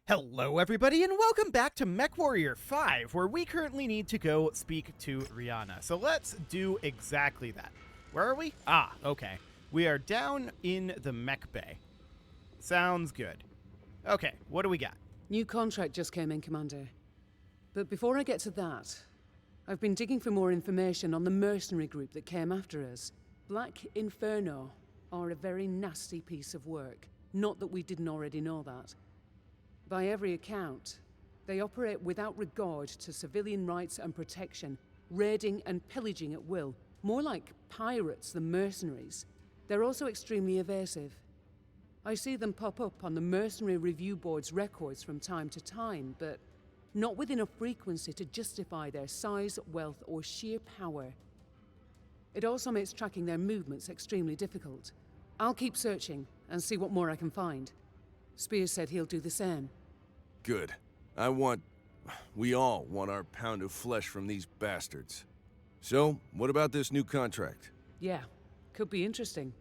Hello everybody and welcome back to MechWarrior 5, where we currently need to go speak to Rihanna. So let's do exactly that. Where are we? Okay. We are down in the mech bay. Sounds good. Okay, what do we got? New contract just came in, Commander. But before I get to that, I've been digging for more information on the mercenary group that came after us. Black Inferno are a very nasty piece of work. Not that we didn't already know that. By every account, they operate without regard to civilian rights and protection, raiding and pillaging at will, more like pirates than mercenaries. They're also extremely evasive. I see them pop up on the Mercenary Review Board's records from time to time, but not with enough frequency to justify their size, wealth, or sheer power. It also makes tracking their movements extremely difficult. I'll keep searching and see what more I can find. Spears said he'll do the same. Good. We all want our pound of flesh from these bastards. So, what about this new contract? Yeah, could be interesting.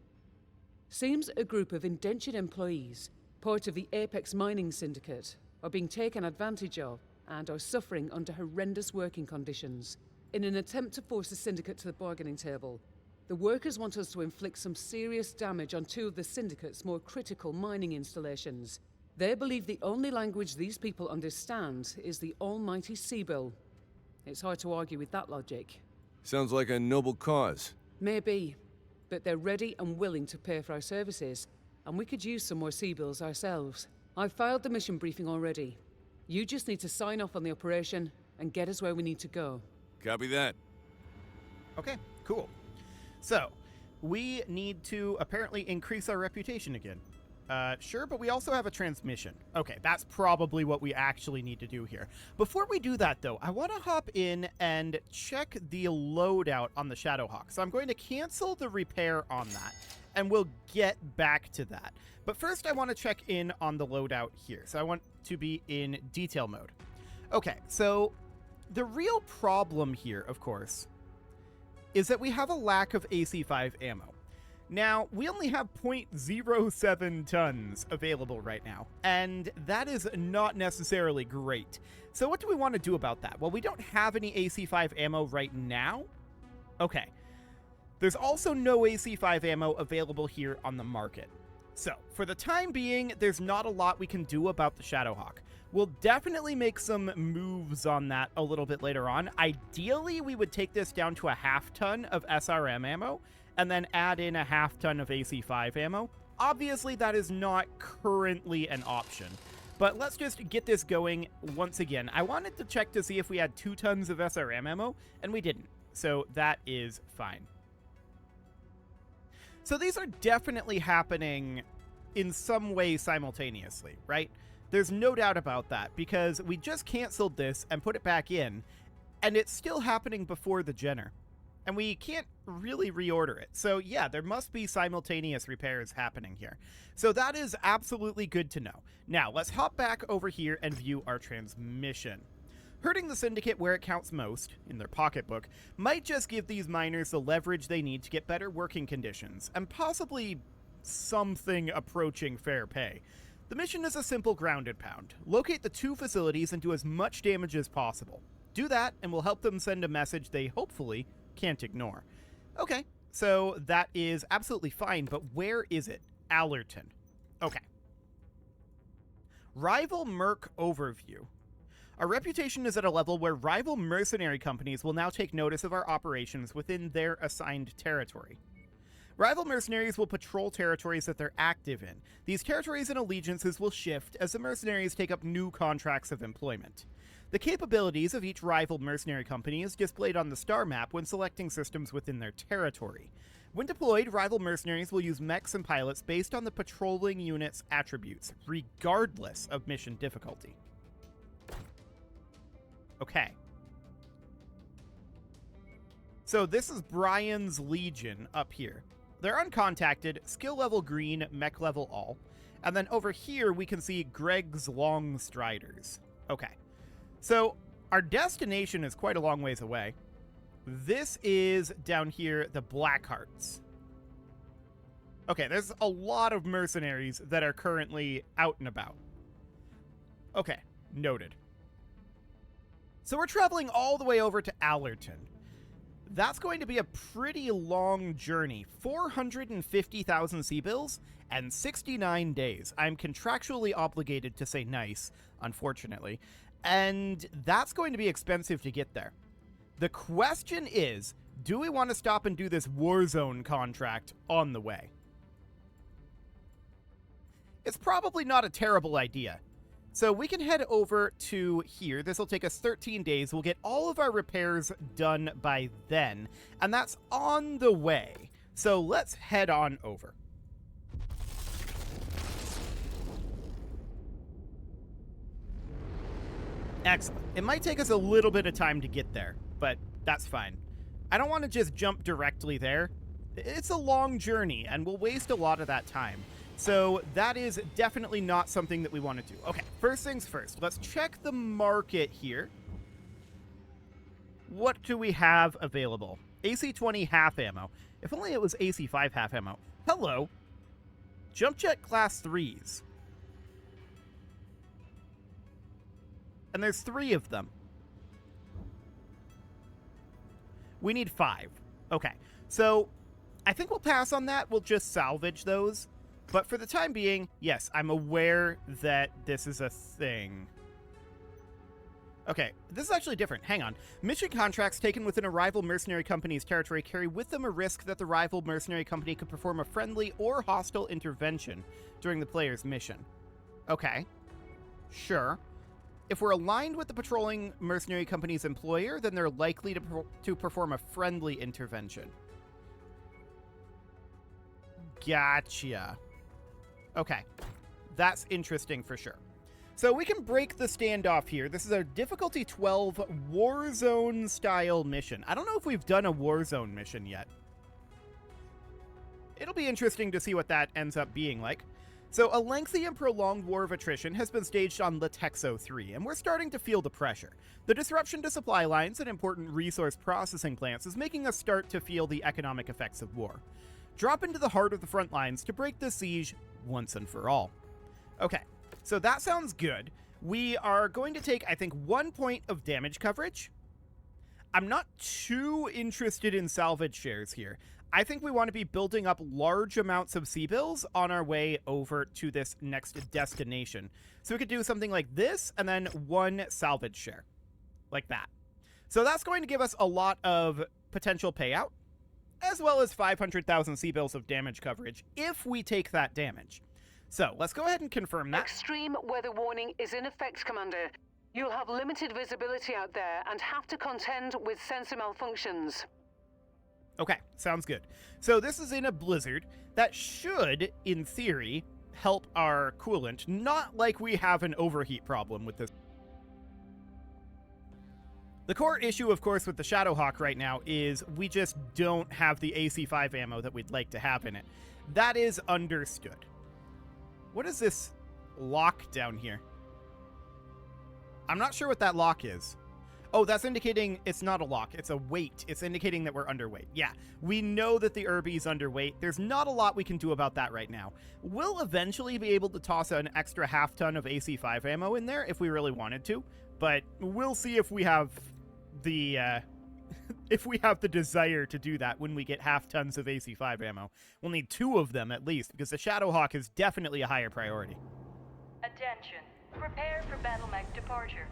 Seems a group of indentured employees, part of the Apex Mining Syndicate, are being taken advantage of and are suffering under horrendous working conditions. In an attempt to force the Syndicate to the bargaining table, the workers want us to inflict some serious damage on two of the Syndicate's more critical mining installations. They believe the only language these people understand is the almighty Sibyl. It's hard to argue with that logic. Sounds like a noble cause. Maybe, but they're ready and willing to pay for our services, and we could use some more Sibyls ourselves. I've filed the mission briefing already. You just need to sign off on the operation and get us where we need to go. Copy that. Okay, cool. So, we need to apparently increase our reputation again. Sure, but we also have a transmission. Okay, that's probably what we actually need to do here. Before we do that, though, I want to hop in and check the loadout on the Shadowhawk. So I'm going to cancel the repair on that, and we'll get back to that. But first, I want to check in on the loadout here. So I want to be in detail mode. Okay, so the real problem here, of course, is that we have a lack of AC5 ammo. Now, we only have 0.07 tons available right now, and that is not necessarily great. So what do we want to do about that? Well, we don't have any AC5 ammo right now. Okay. There's also no AC5 ammo available here on the market. So, for the time being, there's not a lot we can do about the Shadowhawk. We'll definitely make some moves on that a little bit later on. Ideally, we would take this down to a half ton of SRM ammo, and then add in a half ton of AC5 ammo. Obviously, that is not currently an option, but let's just get this going once again. I wanted to check to see if we had 2 tons of SRM ammo, and we didn't, so that is fine. So these are definitely happening in some way simultaneously, right? There's no doubt about that, because we just canceled this and put it back in, and it's still happening before the Jenner. And we can't really reorder it. So yeah, there must be simultaneous repairs happening here. So that is absolutely good to know. Now, let's hop back over here and view our transmission. Hurting the Syndicate where it counts most, in their pocketbook, might just give these miners the leverage they need to get better working conditions, and possibly something approaching fair pay. The mission is a simple grounded pound. Locate the 2 facilities and do as much damage as possible. Do that, and we'll help them send a message they hopefully can't ignore. Okay, so that is absolutely fine, but where is it? Allerton. Okay. Rival Merc Overview. Our reputation is at a level where rival mercenary companies will now take notice of our operations within their assigned territory. Rival mercenaries will patrol territories that they're active in. These territories and allegiances will shift as the mercenaries take up new contracts of employment. The capabilities of each rival mercenary company is displayed on the star map when selecting systems within their territory. When deployed, rival mercenaries will use mechs and pilots based on the patrolling unit's attributes, regardless of mission difficulty. Okay. So this is Brian's Legion up here. They're uncontacted, skill level green, mech level all. And then over here we can see Greg's Long Striders. Okay. So, our destination is quite a long ways away. This is, down here, the Blackhearts. Okay, there's a lot of mercenaries that are currently out and about. Okay, noted. So we're traveling all the way over to Allerton. That's going to be a pretty long journey. 450,000 Seabills and 69 days. I'm contractually obligated to say nice, unfortunately. And that's going to be expensive to get there. The question is, do we want to stop and do this Warzone contract on the way? It's probably not a terrible idea. So we can head over to here. This will take us 13 days. We'll get all of our repairs done by then. And that's on the way. So let's head on over. Excellent. It might take us a little bit of time to get there, but that's fine. I don't want to just jump directly there. It's a long journey, and we'll waste a lot of that time. So that is definitely not something that we want to do. Okay, first things first. Let's check the market here. What do we have available? AC-20 half ammo. If only it was AC-5 half ammo. Hello. Jump jet class 3s. And there's 3 of them. We need 5. Okay, so I think we'll pass on that. We'll just salvage those. But for the time being, yes, I'm aware that this is a thing. Okay, this is actually different. Hang on. Mission contracts taken within a rival mercenary company's territory carry with them a risk that the rival mercenary company could perform a friendly or hostile intervention during the player's mission. Okay. Sure. If we're aligned with the patrolling mercenary company's employer, then they're likely to perform a friendly intervention. Gotcha. Okay. That's interesting for sure. So we can break the standoff here. This is a difficulty 12 Warzone style mission. I don't know if we've done a Warzone mission yet. It'll be interesting to see what that ends up being like. So a lengthy and prolonged war of attrition has been staged on Latexo 3, and we're starting to feel the pressure. The disruption to supply lines and important resource processing plants is making us start to feel the economic effects of war. Drop into the heart of the front lines to break the siege once and for all. Okay, so that sounds good. We are going to take, I think, 1 point of damage coverage. I'm not too interested in salvage shares here. I think we want to be building up large amounts of Seabills on our way over to this next destination. So we could do something like this, and then 1 salvage share. Like that. So that's going to give us a lot of potential payout, as well as 500,000 Seabills of damage coverage, if we take that damage. So let's go ahead and confirm that. Extreme weather warning is in effect, Commander. You'll have limited visibility out there and have to contend with sensor malfunctions. Okay, sounds good. So this is in a blizzard. That should, in theory, help our coolant. Not like we have an overheat problem with this. The core issue, of course, with the Shadowhawk right now is we just don't have the AC-5 ammo that we'd like to have in it. That is understood. What is this lock down here? I'm not sure what that lock is. Oh, that's indicating it's not a lock. It's a weight. It's indicating that we're underweight. Yeah, we know that the Irby's underweight. There's not a lot we can do about that right now. We'll eventually be able to toss an extra half ton of AC-5 ammo in there if we really wanted to, but we'll see if we have the if we have the desire to do that when we get half tons of AC-5 ammo. We'll need 2 of them at least, because the Shadowhawk is definitely a higher priority. Attention. Prepare for battle mech departure.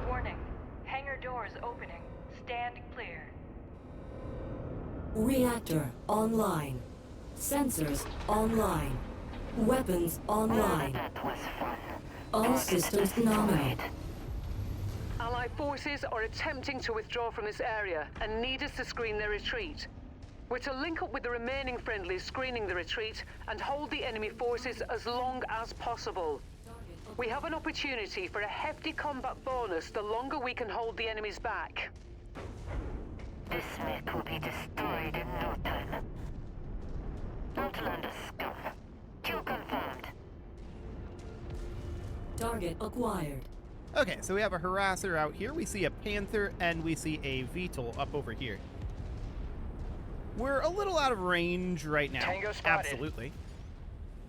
Warning. Hangar doors opening. Stand clear. Reactor online. Sensors online. Weapons online. All systems nominal. Allied forces are attempting to withdraw from this area and need us to screen their retreat. We're to link up with the remaining friendlies screening the retreat and hold the enemy forces as long as possible. We have an opportunity for a hefty combat bonus the longer we can hold the enemies back. This mech will be destroyed in no time. Outlander scum. Kill confirmed. Target acquired. Okay, so we have a harasser out here. We see a Panther, and we see a VTOL up over here. We're a little out of range right now. Tango spotted. Absolutely.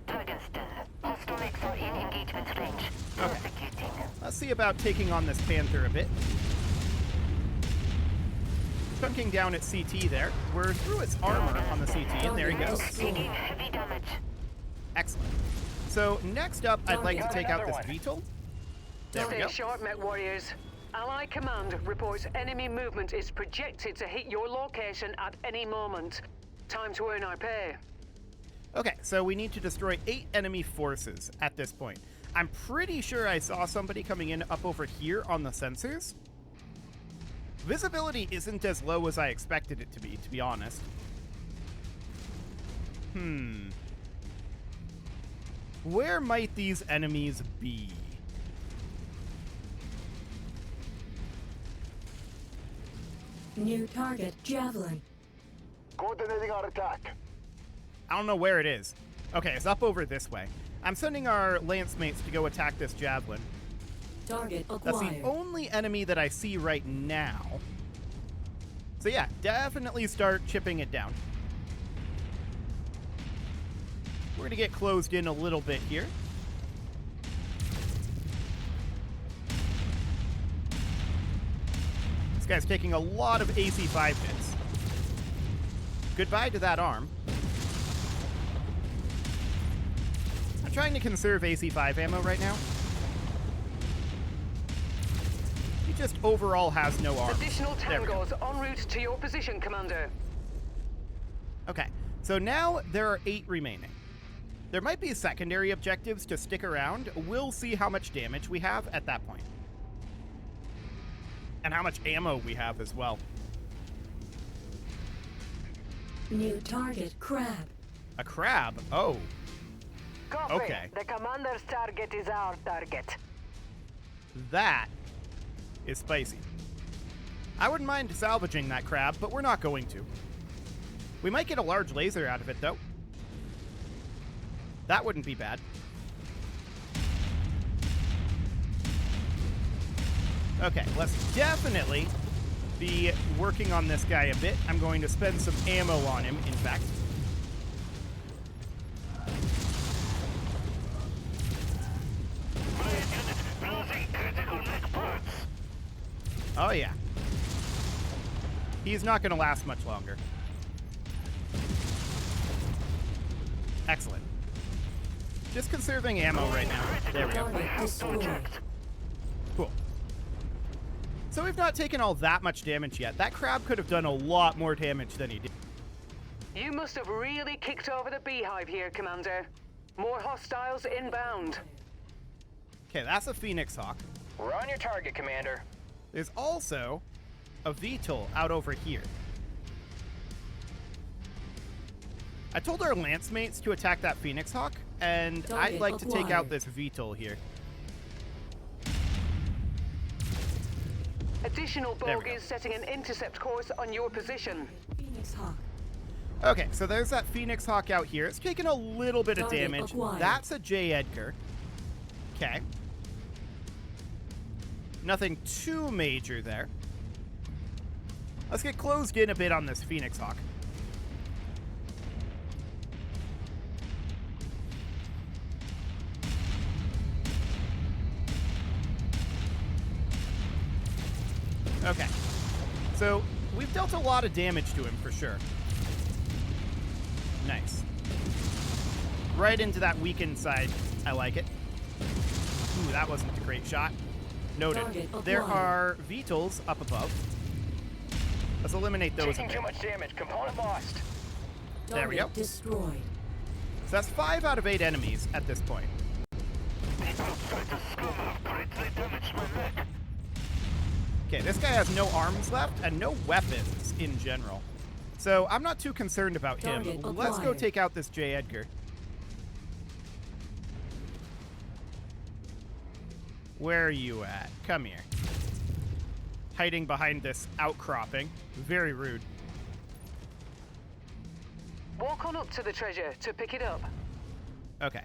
Target still. Hostile mechs are in engagement range. see about taking on this Panther a bit. Chunking down at CT there. We're through its armor on the CT, and there he goes. Taking heavy damage. Excellent. So next up, I'd like to take out this Another VTOL. There we Stay go. sharp, MechWarriors. Ally Command reports enemy movement is projected to hit your location at any moment. Time to earn our pay. Okay, so we need to destroy 8 enemy forces at this point. I'm pretty sure I saw somebody coming in up over here on the sensors. Visibility isn't as low as I expected it to be honest. Where might these enemies be? New target, Javelin. Coordinating our attack. I don't know where it is. Okay, it's up over this way. I'm sending our lance mates to go attack this javelin. Target That's acquired. the only enemy that I see right now. So yeah, definitely start chipping it down. We're gonna get closed in a little bit here. This guy's taking a lot of AC5 hits. Goodbye to that arm. I'm trying to conserve AC5 ammo right now. He just overall has no arms. Additional There we go. tangos en route to your position, Commander. Okay, so now there are 8 remaining. There might be secondary objectives to stick around. We'll see how much damage we have at that point. And how much ammo we have as well. New target, Crab. A crab? Oh, Copy. Okay. The Commander's target is our target. that is spicy. I wouldn't mind salvaging that crab, but we're not going to. We might get a large laser out of it, though. That wouldn't be bad. Okay, let's definitely be working on this guy a bit. I'm going to spend some ammo on him, in fact. Losing critical mech parts. Oh, yeah. He's not going to last much longer. Excellent. Just conserving ammo right now. There we go. Target destroyed. Cool. So we've not taken all that much damage yet. That crab could have done a lot more damage than he did. You must have really kicked over the beehive here, Commander. More hostiles inbound. Okay, that's a Phoenix Hawk. We're on your target, Commander. There's also a VTOL out over here. I told our lance mates to attack that Phoenix Hawk, and Target I'd like to take out acquired. this VTOL here. Additional There we go. bogies setting an intercept course on your position. Phoenix Hawk. Okay, so there's that Phoenix Hawk out here. It's taking a little bit of Target damage. acquired. That's a J. Edgar. Okay. Nothing too major there. Let's get closed in a bit on this Phoenix Hawk. Okay. So, we've dealt a lot of damage to him for sure. Nice. Right into that weakened side. I like it. Ooh, that wasn't a great shot. Noted. Target There acquired. are VTOLs up above. Let's eliminate those a Taking bit. too much damage. Component lost. There we Target go. destroyed. So that's 5 out of 8 enemies at this point. Outside the scum upgrades, they damaged my mech. Okay, this guy has no arms left and no weapons in general. So I'm not too concerned about him. Target Let's go acquired. take out this J. Edgar. Where are you at? Come here. Hiding behind this outcropping. Very rude. Walk on up to the treasure to pick it up. Okay.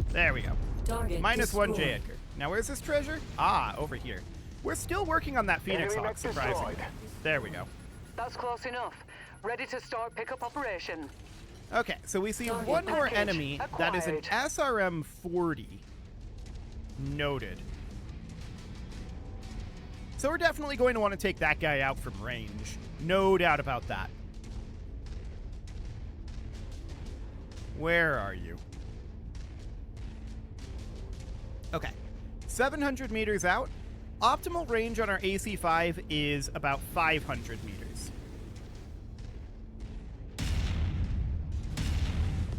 There we go. Target Minus 1 J. destroyed. Edgar. Now where's this treasure? Ah, over here. We're still working on that Phoenix Enemy Hawk, mech surprisingly. destroyed. There we go. That's close enough. Ready to start pickup operation. Okay, so we see Target one more package enemy that is an acquired. SRM-40. Noted. So we're definitely going to want to take that guy out from range. No doubt about that. Where are you? Okay. 700 meters out. Optimal range on our AC-5 is about 500 meters.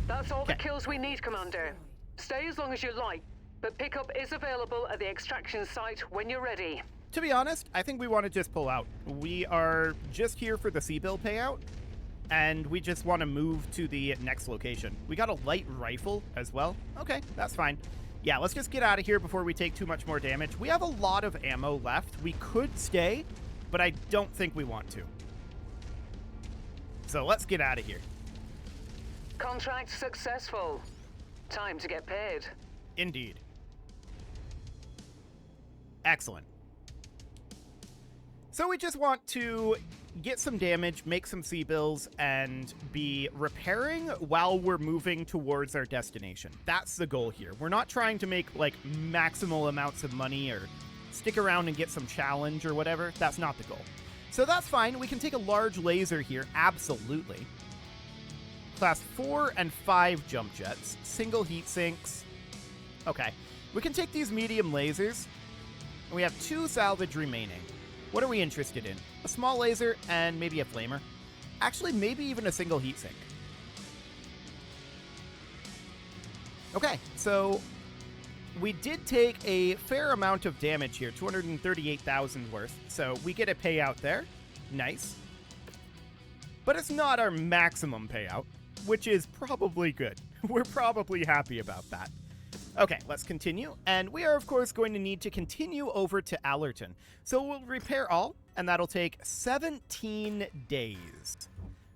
That's all the Okay. kills we need, Commander. Stay as long as you like, but pickup is available at the extraction site when you're ready. To be honest, I think we want to just pull out. We are just here for the C-bill payout, and we just want to move to the next location. We got a light rifle as well. Okay, that's fine. Yeah, let's just get out of here before we take too much more damage. We have a lot of ammo left. We could stay, but I don't think we want to. So let's get out of here. Contract successful. Time to get paid. Indeed. Excellent. So we just want to get some damage, make some C-bills, and be repairing while we're moving towards our destination. That's the goal here. We're not trying to make, like, maximal amounts of money or stick around and get some challenge or whatever. That's not the goal. So that's fine. We can take a large laser here. Absolutely. Class 4 and 5 jump jets. Single heat sinks. Okay. We can take these medium lasers. We have 2 salvage remaining. What are we interested in? A small laser and maybe a flamer. Actually, maybe even a single heatsink. Okay, so we did take a fair amount of damage here, 238,000 worth. So we get a payout there. Nice. But it's not our maximum payout, which is probably good. We're probably happy about that. Okay, let's continue. And we are, of course, going to need to continue over to Allerton. So we'll repair all, and that'll take 17 days.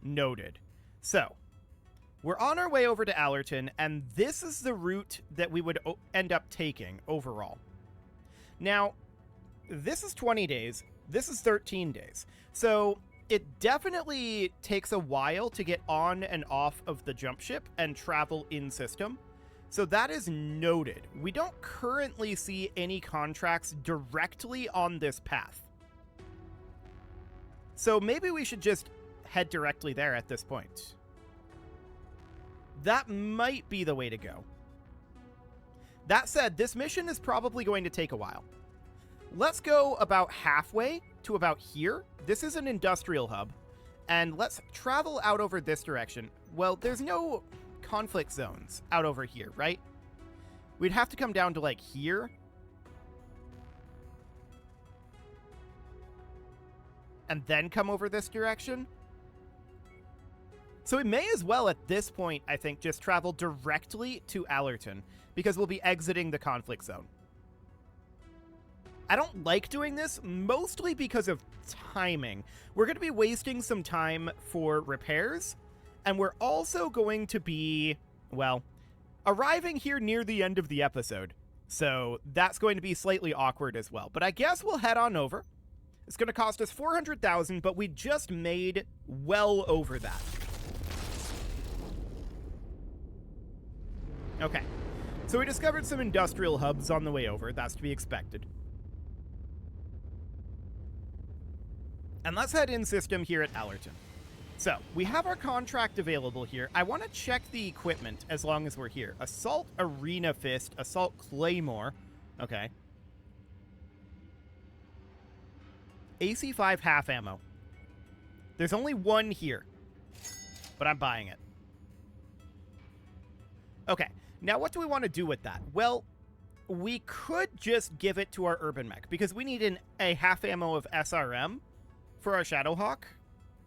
Noted. So, we're on our way over to Allerton, and this is the route that we would end up taking overall. Now, this is 20 days. This is 13 days. So, it definitely takes a while to get on and off of the jump ship and travel in system. So that is noted. We don't currently see any contracts directly on this path. So maybe we should just head directly there at this point. That might be the way to go. That said, this mission is probably going to take a while. Let's go about halfway to about here. This is an industrial hub. And let's travel out over this direction. Well, there's no conflict zones out over here, right? We'd have to come down to like here. And then come over this direction. So we may as well at this point, I think, just travel directly to Allerton because we'll be exiting the conflict zone. I don't like doing this, mostly because of timing. We're going to be wasting some time for repairs. And we're also going to be, well, arriving here near the end of the episode. So that's going to be slightly awkward as well. But I guess we'll head on over. It's going to cost us 400,000, but we just made well over that. Okay. So we discovered some industrial hubs on the way over. That's to be expected. And let's head in system here at Allerton. So, we have our contract available here. I want to check the equipment as long as we're here. Assault Arena Fist, Assault Claymore. Okay. AC-5 half ammo. There's only one here, but I'm buying it. Okay, now what do we want to do with that? Well, we could just give it to our Urban Mech, because we need a half ammo of SRM for our Shadowhawk.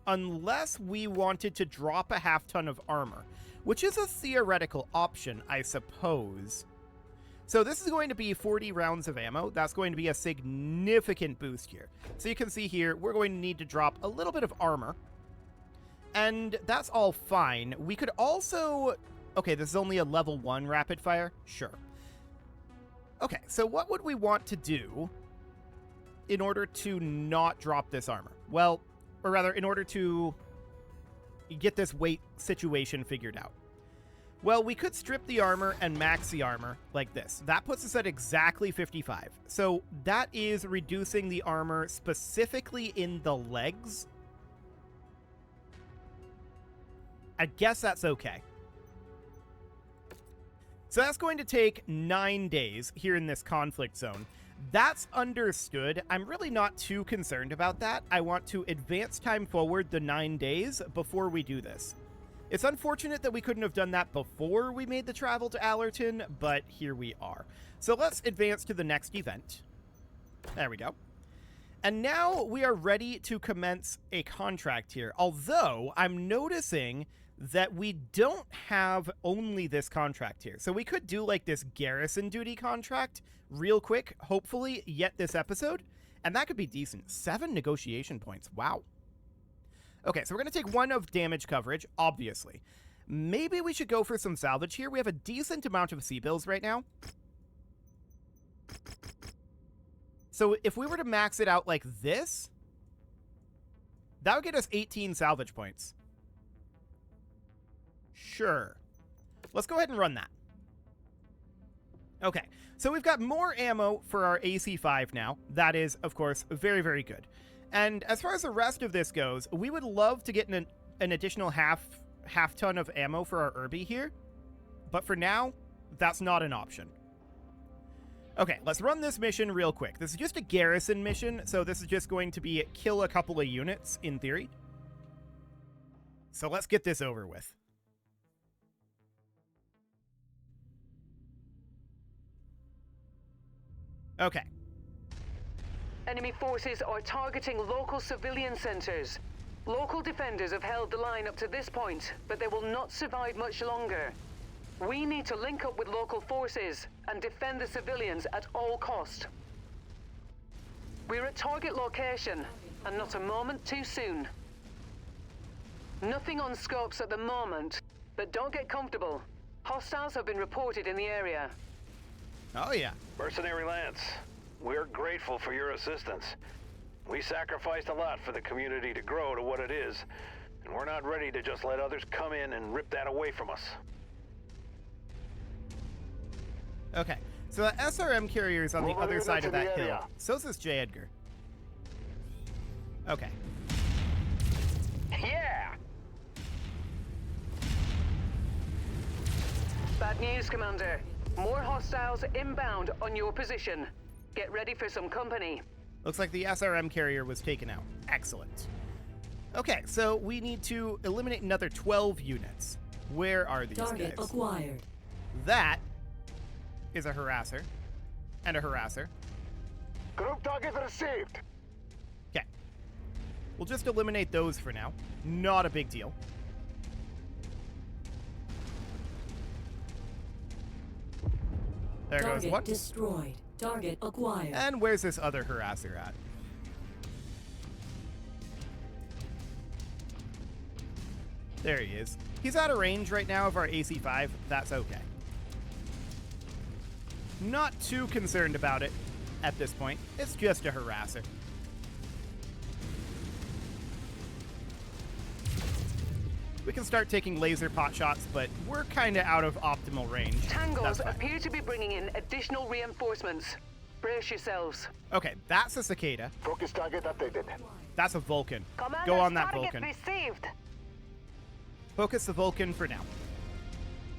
Unless we wanted to drop a half ton of armor, which is a theoretical option, I suppose. So this is going to be 40 rounds of ammo. That's going to be a significant boost here. So you can see here, we're going to need to drop a little bit of armor. And that's all fine. We could also... Okay, this is only a level 1 rapid fire? Sure. Okay, so what would we want to do in order to not drop this armor? Well... Or rather, in order to get this weight situation figured out. Well, we could strip the armor and max the armor like this. That puts us at exactly 55. So that is reducing the armor specifically in the legs. I guess that's okay. So that's going to take 9 days here in this conflict zone. That's understood. I'm really not too concerned about that. I want to advance time forward the 9 days before we do this. It's unfortunate that we couldn't have done that before we made the travel to Allerton, but here we are. So let's advance to the next event. There we go. And now we are ready to commence a contract here. Although I'm noticing that we don't have only this contract here. So we could do like this garrison duty contract real quick, hopefully yet this episode. And that could be decent. 7 negotiation points. Wow. Okay, so we're going to take 1 of damage coverage, obviously. Maybe we should go for some salvage here. We have a decent amount of sea bills right now. So if we were to max it out like this, that would get us 18 salvage points. Sure. Let's go ahead and run that. Okay, so we've got more ammo for our AC-5 now. That is, of course, very, very good. And as far as the rest of this goes, we would love to get an additional half ton of ammo for our Irby here. But for now, that's not an option. Okay, let's run this mission real quick. This is just a garrison mission, so this is just going to be kill a couple of units, in theory. So let's get this over with. Okay. Enemy forces are targeting local civilian centers. Local defenders have held the line up to this point, but they will not survive much longer. We need to link up with local forces and defend the civilians at all cost. We're at target location, and not a moment too soon. Nothing on scopes at the moment, but don't get comfortable. Hostiles have been reported in the area. Oh, yeah. Mercenary Lance, we're grateful for your assistance. We sacrificed a lot for the community to grow to what it is, and we're not ready to just let others come in and rip that away from us. Okay, so the SRM carrier is on the other side of that hill. So's this J. Edgar. Okay. Yeah! Bad news, Commander. More hostiles inbound on your position. Get ready for some company. Looks like the SRM carrier was taken out. Excellent. Okay, so we need to eliminate another 12 units. Where are these Target guys? acquired. That is a harasser and a harasser. Group target received. Okay. We'll just eliminate those for now. Not a big deal. There goes Target one. destroyed. Target acquired. And where's this other harasser at? There he is. He's out of range right now of our AC-5. That's okay. Not too concerned about it at this point. It's just a harasser. We can start taking laser pot shots, but we're kind of out of optimal range. Tangos That's fine. appear to be bringing in additional reinforcements. Brace yourselves. Okay, that's a cicada. Focus target updated. That's a Vulcan. Commander's Go on that target Vulcan. received. Focus the Vulcan for now.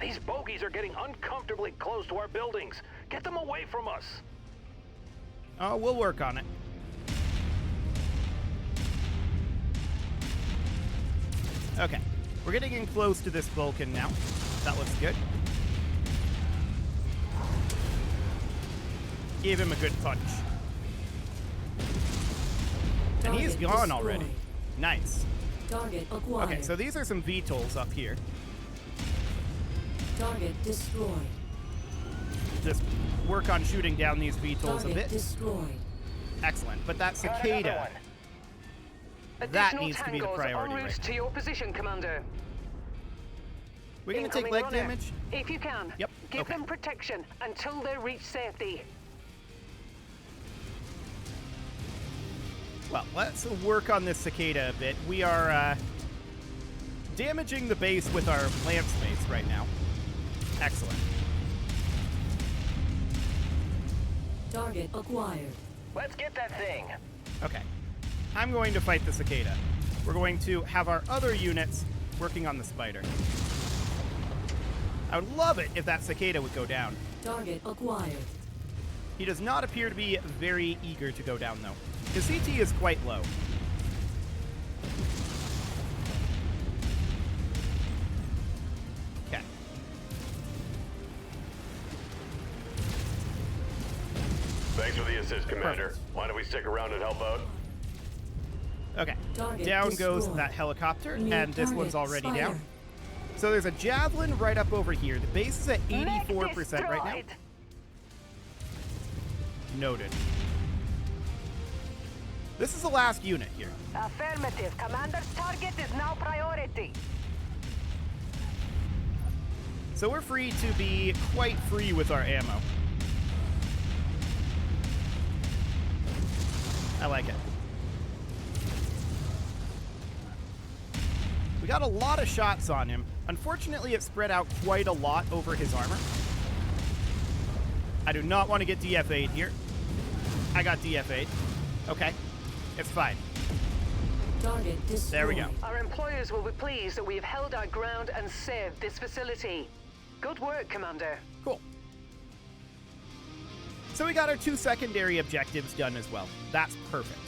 These bogies are getting uncomfortably close to our buildings. Get them away from us. Oh, we'll work on it. Okay, we're getting in close to this Vulcan now. That looks good. Give him a good punch. And he's Target gone already. destroyed. Nice. Target acquired. Okay, so these are some VTOLs up here. Target destroyed. Just work on shooting down these VTOLs a Target bit. destroyed. Excellent, but that Got another cicada, one. that Additional needs to be the tangos priority en route right now. to your position, Commander. We're going to take Incoming leg runner. damage. If you can, Yep, give okay. them protection until they reach safety. Well, let's work on this cicada a bit. We are damaging the base with our lance mace right now. Excellent. Target acquired. Let's get that thing. Okay. I'm going to fight the cicada. We're going to have our other units working on the spider. I would love it if that cicada would go down. Target acquired. He does not appear to be very eager to go down, though. His CT is quite low. Okay. Thanks for the assist, Commander. Perfect. Mind if we stick around and help out? Okay. Target Down goes destroyed. that helicopter, New and this target one's already spire. down. So there's a javelin right up over here. The base is at Mech 84% right now. destroyed. Noted. This is the last unit here. Affirmative. Commander's target is now priority. So we're free to be quite free with our ammo. I like it. We got a lot of shots on him. Unfortunately, it spread out quite a lot over his armor. I do not want to get DFA'd here. I got DFA'd. Okay. It's fine. Target destroyed. There we go. Our employers will be pleased that we have held our ground and saved this facility. Good work, Commander. Cool. So we got our 2 secondary objectives done as well. That's perfect.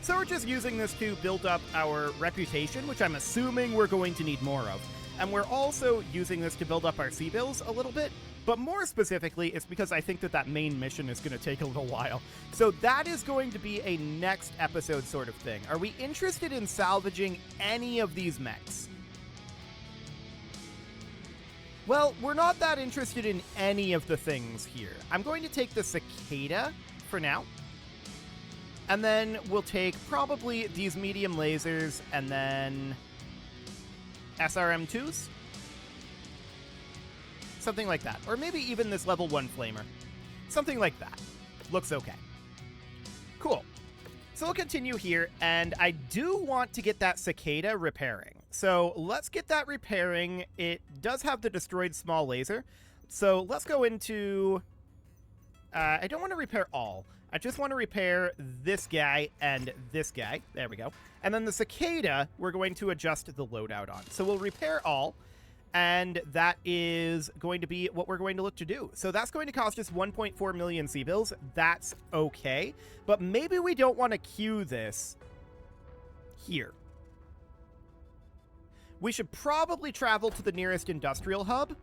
So we're just using this to build up our reputation, which I'm assuming we're going to need more of. And we're also using this to build up our C-bills a little bit. But more specifically, it's because I think that that main mission is going to take a little while. So that is going to be a next episode sort of thing. Are we interested in salvaging any of these mechs? Well, we're not that interested in any of the things here. I'm going to take the cicada for now. And then we'll take probably these medium lasers and then SRM2s. Something like that. Or maybe even this level 1 flamer. Something like that. Looks okay. Cool. So we'll continue here, and I do want to get that cicada repairing. So let's get that repairing. It does have the destroyed small laser. So let's go into... I don't want to repair all. I just want to repair this guy and this guy. There we go. And then the cicada, we're going to adjust the loadout on. So we'll repair all. And that is going to be what we're going to look to do. So that's going to cost us 1.4 million C-bills. That's okay. But maybe we don't want to queue this here. We should probably travel to the nearest industrial hub.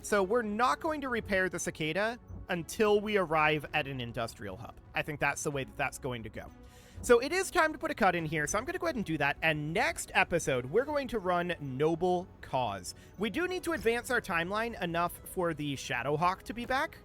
So we're not going to repair the cicada until we arrive at an industrial hub. I think that's the way that that's going to go. So it is time to put a cut in here, so I'm going to go ahead and do that. And next episode, we're going to run Noble Cause. We do need to advance our timeline enough for the Shadowhawk to be back.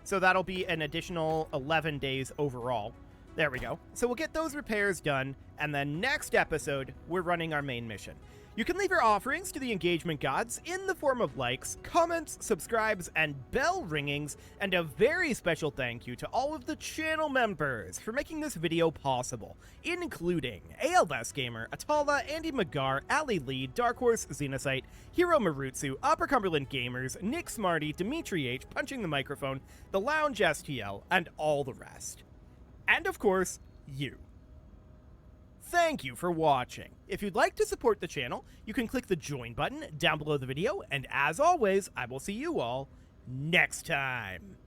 So that'll be an additional 11 days overall. There we go. So we'll get those repairs done, and then next episode, we're running our main mission. You can leave your offerings to the engagement gods in the form of likes, comments, subscribes, and bell ringings, and a very special thank you to all of the channel members for making this video possible, including ALS Gamer, Atala, Andy Magar, Ali Lee, Dark Horse, Xenocyte, Hiro Marutsu, Upper Cumberland Gamers, Nick Smarty, Dimitri H, Punching the Microphone, The Lounge STL, and all the rest. And of course, you. Thank you for watching. If you'd like to support the channel, you can click the join button down below the video, and as always, I will see you all next time.